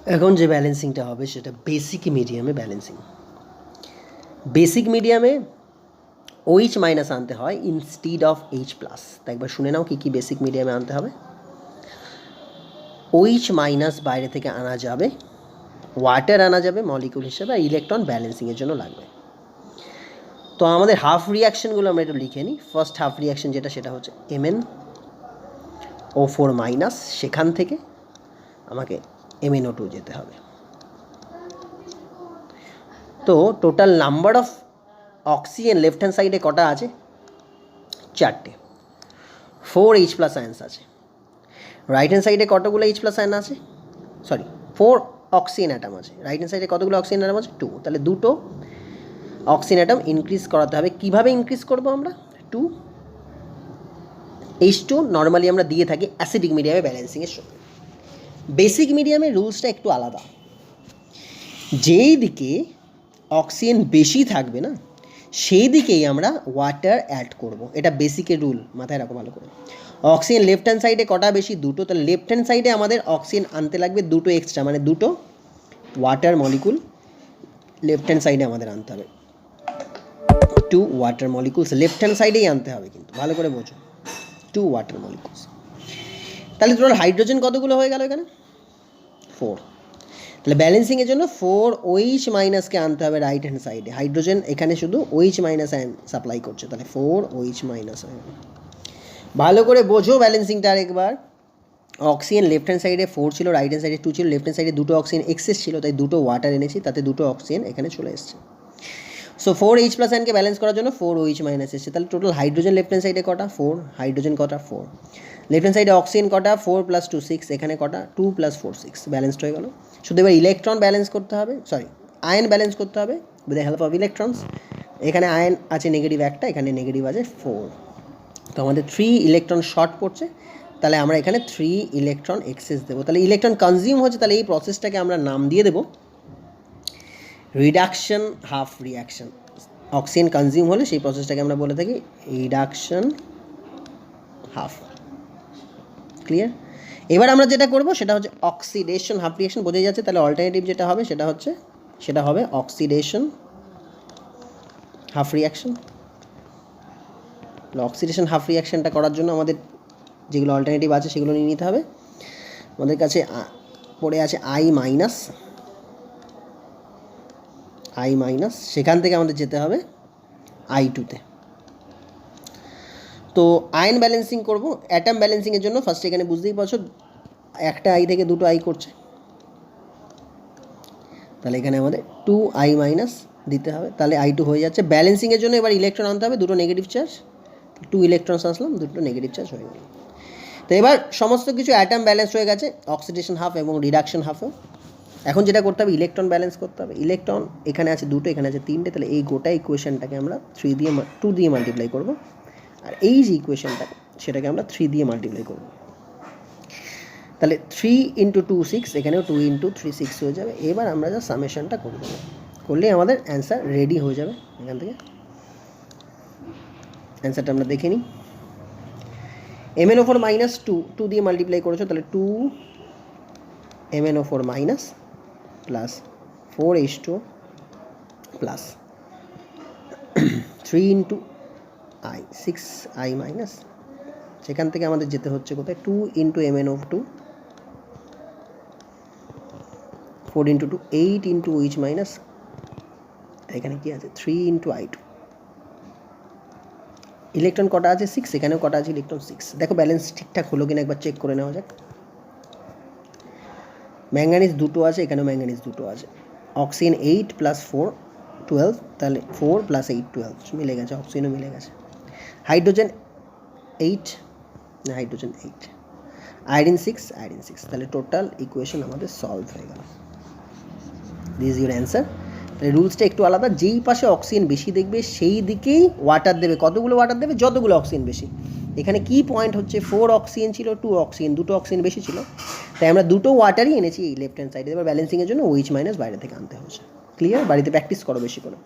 এখন যে ব্যালেন্সিংটা হবে সেটা বেসিক মিডিয়ামে ব্যালেন্সিং। বেসিক মিডিয়ামে OH মাইনাস আনতে হয় ইনস্টিড অফ H প্লাস। তো একবার শুনে নাও কী কী বেসিক মিডিয়ামে আনতে হবে। OH মাইনাস বাইরে থেকে আনা যাবে, ওয়াটার আনা যাবে মলিকুল হিসেবে, আর ইলেকট্রন ব্যালেন্সিংয়ের জন্য লাগবে। তো আমাদের হাফ রিয়াকশানগুলো আমরা একটু লিখে নিই। ফার্স্ট হাফ রিয়াকশান যেটা সেটা হচ্ছে MnO4 মাইনাস, সেখান থেকে আমাকে MnO2 যেতে হবে। তো total number of oxygen left hand সাইডে কটা আছে? 4টে। 4 H প্লাস আয়ন্স আছে। রাইট হ্যান্ড সাইডে কতগুলো H প্লাস আয়ন আছে? 4 অক্সিজেন অ্যাটম আছে। রাইট হ্যান্ড সাইডে কতগুলো অক্সিজেন অ্যাটম আছে? 2। তাহলে দুটো অক্সিজেন অ্যাটম ইনক্রিজ করাতে হবে। কীভাবে ইনক্রিজ করবো আমরা? 2H2 নর্মালি আমরা দিয়ে থাকি অ্যাসিডিক মিডিয়ামে ব্যালেন্সিংয়ের সময়। বেসিক মিডিয়ামের রুলসটা একটু আলাদা। যেই দিকে অক্সিজেন বেশি থাকবে না, সেই দিকেই আমরা ওয়াটার অ্যাড করব। এটা বেসিকের রুল, মাথায় রাখো ভালো করে। অক্সিজেন লেফট হ্যান্ড সাইডে কটা বেশি? 2টো। তাহলে লেফট হ্যান্ড সাইডে আমাদের অক্সিজেন আনতে লাগবে 2টো এক্সট্রা, মানে 2টো ওয়াটার মলিকুল লেফট হ্যান্ড সাইডে আমাদের আনতে হবে। 2 ওয়াটার মলিকুলস লেফট হ্যান্ড সাইডেই আনতে হবে, কিন্তু ভালো করে বোঝো। 2 ওয়াটার মলিকুলস। তাহলে টোটাল হাইড্রোজেন কতগুলো হয়ে গেল এখানে? 4। তাহলে ব্যালেন্সিংয়ের জন্য 4 OH মাইনাসকে আনতে হবে রাইট হ্যান্ড সাইডে। হাইড্রোজেন এখানে শুধু OH মাইনাস আয়ন সাপ্লাই করছে, তাহলে 4 OH মাইনাস আয়ন। ভালো করে বোঝো ব্যালেন্সিংটা আরেকবার। অক্সিজেন লেফট হ্যান্ড সাইডে 4 ছিল, রাইট হ্যান্ড সাইডে 2 ছিল, লেফট হ্যান্ড সাইডে 2টো অক্সিজেন এক্সেস ছিল, তাই 2টো ওয়াটার এনেছি, তাতে 2টো অক্সিজেন এখানে চলে এসছে। সো 4 H প্লাস আয়নকে ব্যালেন্স করার জন্য 4 OH মাইনাস এসছে। তাহলে টোটাল হাইড্রোজেন লেফট হ্যান্ড সাইডে কটা? 4। হাইড্রোজেন কটা? 4। লেফট হ্যান্ড সাইডে অক্সিজেন কটা? 4 + 2 6। এখানে কটা? 2 + 4 6। ব্যালেন্সড হয়ে গেল। শুধু এবার ইলেকট্রন ব্যালেন্স করতে হবে, আয়ন ব্যালেন্স করতে হবে with the help of electrons. এখানে আয়ন আছে নেগেটিভ একটা, এখানে নেগেটিভ আছে 4। তো আমাদের 3 ইলেকট্রন শর্ট পড়ছে, তাহলে আমরা এখানে 3 ইলেকট্রন এক্সেস দেবো। তাহলে ইলেকট্রন কনজিউম হচ্ছে, তাহলে এই প্রসেসটাকে আমরা নাম দিয়ে দেবো reduction half reaction. Oxygen consume হলে সেই প্রসেসটাকে আমরা বলে থাকি রিডাকশন হাফ। ক্লিয়ার? এবার আমরা যেটা করব সেটা হচ্ছে অক্সিডেশন হাফ রিয়াকশন। বোঝা যাচ্ছে? তাহলে অল্টারনেটিভ যেটা হবে সেটা হবে oxidation half reaction. Oxidation half রিয়াকশনটা করার জন্য আমাদের যেগুলো অল্টারনেটিভ আছে সেগুলো নিয়ে নিতে হবে। আমাদের কাছে পড়ে আছে I মাইনাস, সেখান থেকে আমাদের যেতে হবে I2-তে। তো আয়ন ব্যালেন্সিং করব। অ্যাটম ব্যালেন্সিংয়ের জন্য ফার্স্ট এখানে বুঝতেই পারছো একটা I থেকে 2টো I করছে, তাহলে এখানে আমাদের 2I মাইনাস দিতে হবে, তাহলে I2 হয়ে যাচ্ছে। ব্যালেন্সিংয়ের জন্য এবার ইলেকট্রন আনতে হবে, 2টো নেগেটিভ চার্জ, 2 ইলেকট্রনস আসলাম, 2টো নেগেটিভ চার্জ হয়ে গেল। তো এবার সমস্ত কিছু অ্যাটম ব্যালেন্স হয়ে গেছে, অক্সিডেশন হাফ এবং রিডাকশন হাফও। এখন যেটা করতে হবে ইলেকট্রন ব্যালেন্স করতে হবে। ইলেকট্রন এখানে আছে 2টো, এখানে আছে 3টে, তাহলে এই গোটা ইকুয়েশনটাকে আমরা 2 দিয়ে মাল্টিপ্লাই করব, আর এই যে ইকুয়েশনটা সেটাকে আমরা 3 দিয়ে মাল্টিপ্লাই করব। তাহলে 3 × 2 6, এখানেও 2 × 3 6 হয়ে যাবে। এবার আমরা যা সামেশনটা করে দেবো, করলেই আমাদের অ্যান্সার রেডি হয়ে যাবে। এখান থেকে অ্যান্সারটা আমরা দেখে নিই। MnO4 মাইনাস 2 দিয়ে মাল্টিপ্লাই করেছো, তাহলে 2 MnO4 minus plus 4H2 plus 3 × I 6I minus, সেখান থেকে আমাদের যেতে হচ্ছে কোথায়? 2 × MnO2, 4 × 2 8 × OH মাইনাস, এখানে কি আছে? 3 × I2। ইলেকট্রন কটা আছে? 6। এখানেও কটা আছে? ইলেকট্রন 6। দেখো ব্যালেন্স ঠিকঠাক হলো কিনা একবার চেক করে নেওয়া যাক। ম্যাঙ্গানিজ 2টো আছে, এখানেও ম্যাঙ্গানিজ 2টো আছে। অক্সিজেন 8 + 4 12, তাহলে 4 + 8 12 মিলে গেছে, অক্সিজেনও মিলে গেছে। হাইড্রোজেন 8, হাইড্রোজেন 8, আয়োডিন 6, তাহলে টোটাল ইকুয়েশন আমাদের সলভ হয়ে গেল। This is your answer. তাহলে রুলসটা একটু আলাদা, যেই পাশে অক্সিজেন বেশি দেখবে সেই দিকেই ওয়াটার দেবে। কতগুলো ওয়াটার দেবে? যতগুলো অক্সিজেন বেশি। এখানে কি পয়েন্ট হচ্ছে 4 অক্সিজেন ছিল, 2 অক্সিজেন, 2টো অক্সিজেন বেশি ছিল, তাই আমরা 2টো ওয়াটারই এনেছি এই লেফট হ্যান্ড সাইডে। এবার ব্যালেন্সিংয়ের জন্য OH মাইনাস বাইরে থেকে আনতে হচ্ছে। ক্লিয়ার? বাড়িতে প্র্যাকটিস করো বেশি করে।